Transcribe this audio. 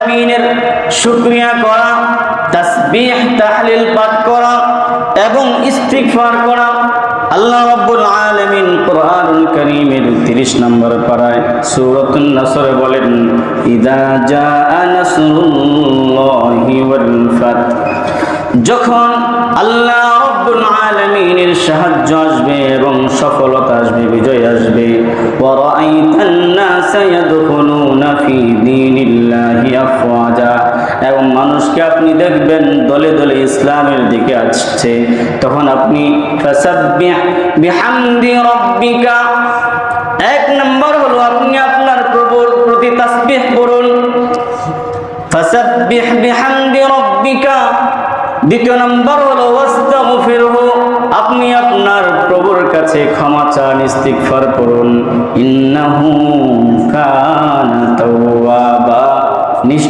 আমিনের শুকরিয়া করা, তাসবিহ তাহলিল পাঠ করা এবং ইস্তিগফার করা। আল্লাহ রাব্বুল আলামিন কোরআনুল কারীমের 30 নম্বর পারায় সূরাতুন নাসর বলেন, ইযা জাআ নাসরুল্লাহি ওয়াল ফাত, যখন আল্লাহ রাব্বুল আলামিনের সাহায্য আসবে এবং সফলতা আসবে, বিজয় আসবে, ওয়া রাআইতান নাসা ইয়াদখুলুনা ফি দীনিল্লাহি আফওয়াজা, এবং মানুষকে আপনি দেখবেন দলে দলে ইসলামের দিকে আসছে, তখন আপনি ফাসাব্বিহ বিহামদি রাব্বিকা, এক নম্বর হলো আপনি আপনার প্রভুর প্রতি তাসবিহ করুন, ফাসাব্বিহ বিহামদি রাব্বিকা। দ্বিতীয় নম্বর হলো ওয়াস্তাগফিরহু, আপনি আপনার প্রভুর কাছে ক্ষমা চান, ইস্তিগফার করুন, ইন্নাহু কানা তাওয়াবা।